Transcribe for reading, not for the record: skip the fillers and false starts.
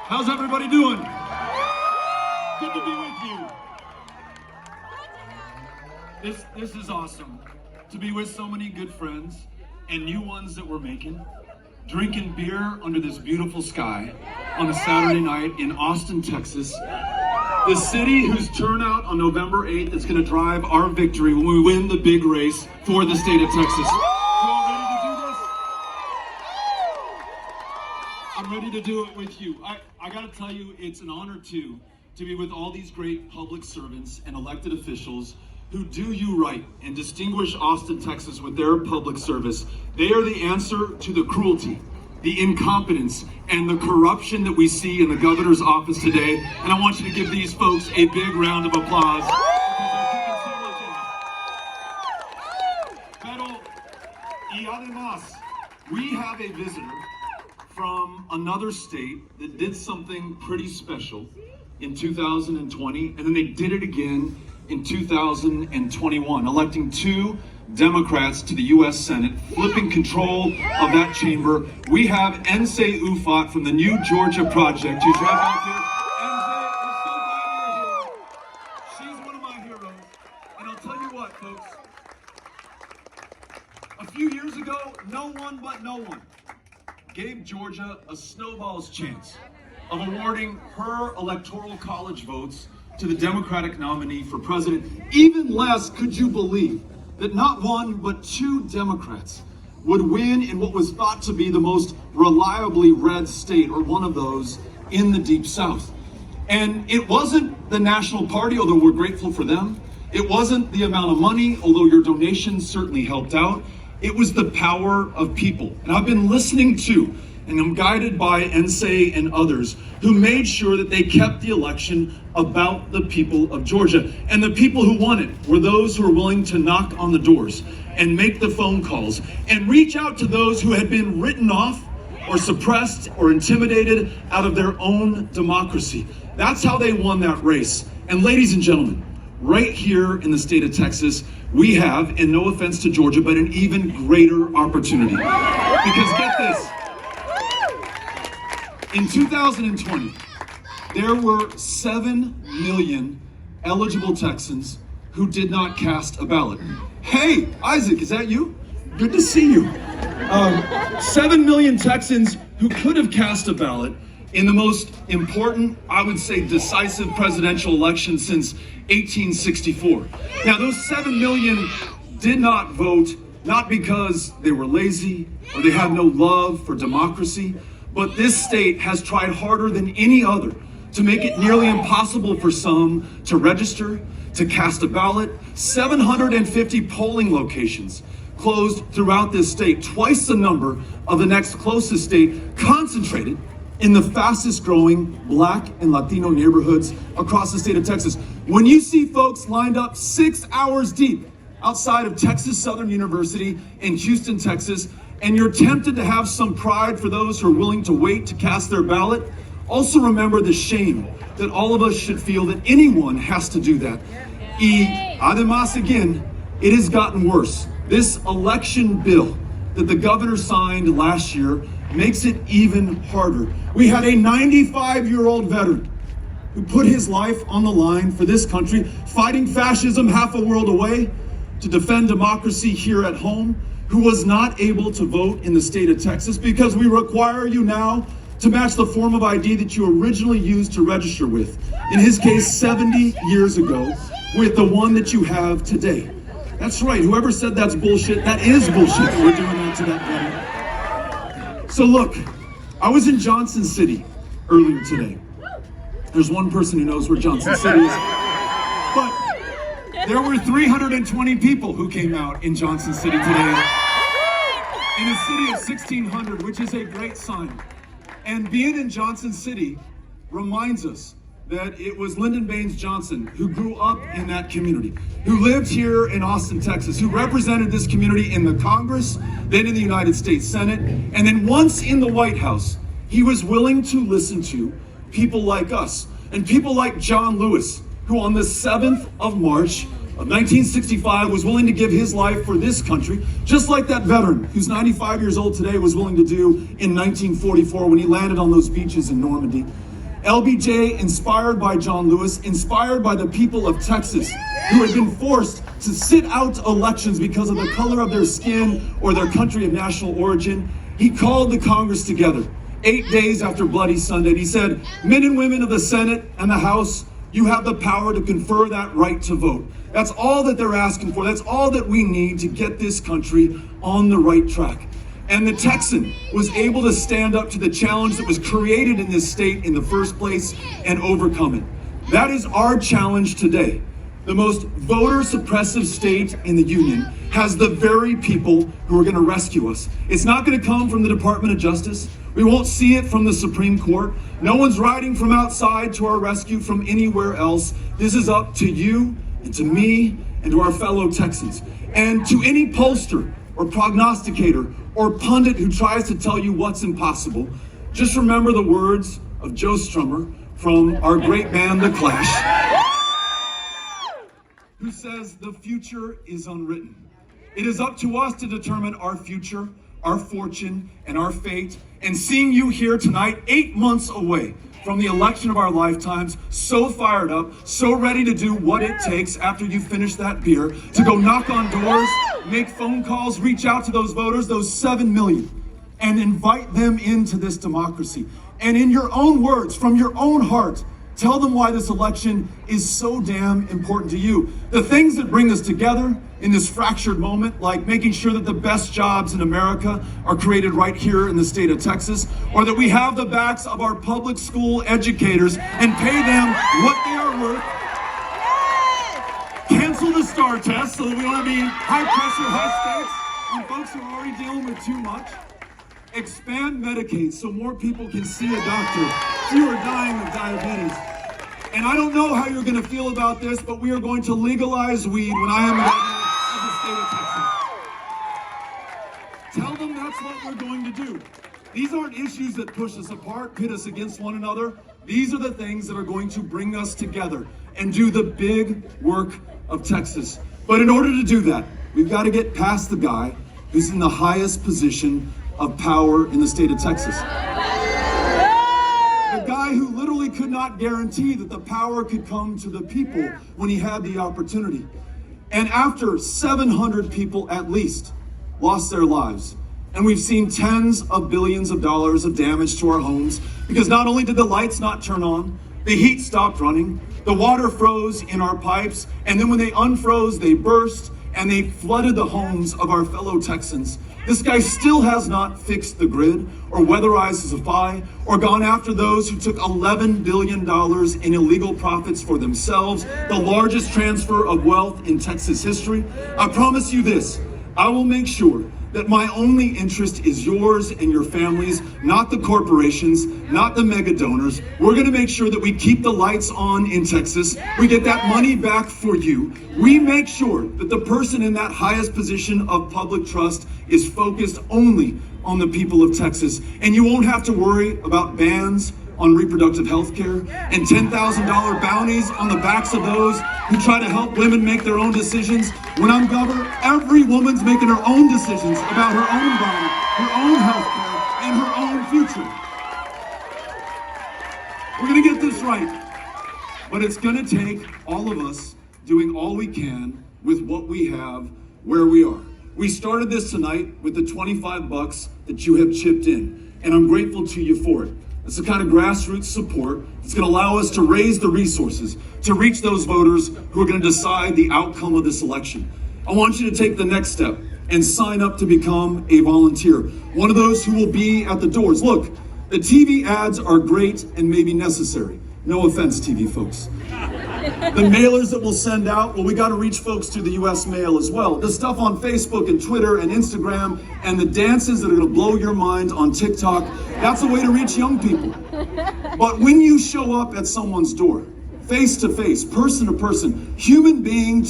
How's everybody doing? Good to be with you. This is awesome. To be with so many good friends and new ones that we're making, drinking beer under this beautiful sky on a Saturday night in Austin, Texas. The city whose turnout on November 8th is going to drive our victory when we win the big race for the state of Texas. You all ready to do this? I'm ready to do it with you. I got to tell you, it's an honor to be with all these great public servants and elected officials who do you right and distinguish Austin, Texas with their public service. They are the answer to the cruelty, the incompetence, and the corruption that we see in the governor's office today. And I want you to give these folks a big round of applause. Beto, y además, we have a visitor from another state that did something pretty special in 2020, and then they did it again in 2021, electing 2 Democrats to the U.S. Senate, flipping control of that chamber. We have Nsé Ufot from the New Georgia Project, who's right back here. Nsé, we're so glad you're here. She's one of my heroes. And I'll tell you what, folks, a few years ago, no one gave Georgia a snowball's chance of awarding her electoral college votes to the Democratic nominee for president. Even less could you believe that not one but 2 Democrats would win in what was thought to be the most reliably red state, or one of those in the Deep South. And it wasn't the National Party, although we're grateful for them. It wasn't the amount of money, although your donations certainly helped out. It was the power of people. And I've been listening to, and I'm guided by Nsé and others who made sure that they kept the election about the people of Georgia. And the people who won it were those who were willing to knock on the doors and make the phone calls and reach out to those who had been written off or suppressed or intimidated out of their own democracy. That's how they won that race. And ladies and gentlemen, right here in the state of Texas, we have, and no offense to Georgia, but an even greater opportunity. Because get this, in 2020, there were 7 million eligible Texans who did not cast a ballot. Hey, Isaac, is that you? Good to see you. 7 million Texans who could have cast a ballot in the most important, I would say, decisive presidential election since 1864. Now, those 7 million did not vote, not because they were lazy or they had no love for democracy, but this state has tried harder than any other to make it nearly impossible for some to register, to cast a ballot. 750 polling locations closed throughout this state, twice the number of the next closest state, concentrated in the fastest growing Black and Latino neighborhoods across the state of Texas. When you see folks lined up 6 hours deep outside of Texas Southern University in Houston, Texas, and you're tempted to have some pride for those who are willing to wait to cast their ballot, also remember the shame that all of us should feel that anyone has to do that. Y además, again, it has gotten worse. This election bill that the governor signed last year makes it even harder. We had a 95-year-old veteran who put his life on the line for this country, fighting fascism half a world away to defend democracy here at home, who was not able to vote in the state of Texas because we require you now to match the form of ID that you originally used to register with, in his case 70 years ago, with the one that you have today. That's right, whoever said that's bullshit, that is bullshit. We're doing that to that veteran. So look, I was in Johnson City earlier today. There's one person who knows where Johnson City is. But there were 320 people who came out in Johnson City today, in a city of 1,600, which is a great sign. And being in Johnson City reminds us that it was Lyndon Baines Johnson who grew up in that community, who lived here in Austin, Texas, who represented this community in the Congress, then in the United States Senate, and then once in the White House. He was willing to listen to people like us and people like John Lewis, who on the 7th of March of 1965 was willing to give his life for this country, just like that veteran who's 95 years old today was willing to do in 1944 when he landed on those beaches in Normandy. LBJ, inspired by John Lewis, inspired by the people of Texas who had been forced to sit out elections because of the color of their skin or their country of national origin, he called the Congress together 8 days after Bloody Sunday. He said, "Men and women of the Senate and the House, you have the power to confer that right to vote." That's all that they're asking for. That's all that we need to get this country on the right track. And the Texan was able to stand up to the challenge that was created in this state in the first place and overcome it. That is our challenge today. The most voter suppressive state in the union has the very people who are going to rescue us. It's not going to come from the Department of Justice. We won't see it from the Supreme Court. No one's riding from outside to our rescue from anywhere else. This is up to you and to me and to our fellow Texans. And to any pollster or prognosticator or pundit who tries to tell you what's impossible, just remember the words of Joe Strummer from our great band, The Clash, who says, "The future is unwritten." It is up to us to determine our future, our fortune, and our fate. And seeing you here tonight, 8 months away from the election of our lifetimes, so fired up, so ready to do what it takes after you finish that beer, to go knock on doors, make phone calls, reach out to those voters, those 7 million, and invite them into this democracy. And in your own words, from your own heart, tell them why this election is so damn important to you. The things that bring us together in this fractured moment, like making sure that the best jobs in America are created right here in the state of Texas, or that we have the backs of our public school educators and pay them what they are worth. Cancel the STAR test so that we don't have any high pressure, high stakes on folks who are already dealing with too much. Expand Medicaid so more people can see a doctor, fewer dying of diabetes. And I don't know how you're going to feel about this, but we are going to legalize weed when I am governor of the state of Texas. Tell them that's what we're going to do. These aren't issues that push us apart, pit us against one another. These are the things that are going to bring us together and do the big work of Texas. But in order to do that, we've got to get past the guy who's in the highest position of power in the state of Texas. The guy who literally could not guarantee that the power could come to the people when he had the opportunity. And after 700 people at least lost their lives, and we've seen tens of billions of dollars of damage to our homes, because not only did the lights not turn on, the heat stopped running, the water froze in our pipes, and then when they unfroze, they burst, and they flooded the homes of our fellow Texans. This guy still has not fixed the grid or weatherized the supply or gone after those who took $11 billion in illegal profits for themselves, the largest transfer of wealth in Texas history. I promise you this, I will make sure that my only interest is yours and your families, not the corporations, not the mega donors. We're gonna make sure that we keep the lights on in Texas. We get that money back for you. We make sure that the person in that highest position of public trust is focused only on the people of Texas. And you won't have to worry about bans on reproductive health care and $10,000 bounties on the backs of those who try to help women make their own decisions. When I'm governor, every woman's making her own decisions about her own body, her own health care, and her own future. We're gonna get this right, but it's gonna take all of us doing all we can with what we have, where we are. We started this tonight with the $25 that you have chipped in, and I'm grateful to you for it. It's the kind of grassroots support that's going to allow us to raise the resources to reach those voters who are going to decide the outcome of this election. I want you to take the next step and sign up to become a volunteer, one of those who will be at the doors. Look, the TV ads are great and maybe necessary. No offense, TV folks. The mailers that we'll send out, well, we got to reach folks through the U.S. mail as well. The stuff on Facebook and Twitter and Instagram and the dances that are going to blow your mind on TikTok, that's a way to reach young people. But when you show up at someone's door, face to face, person to person, human being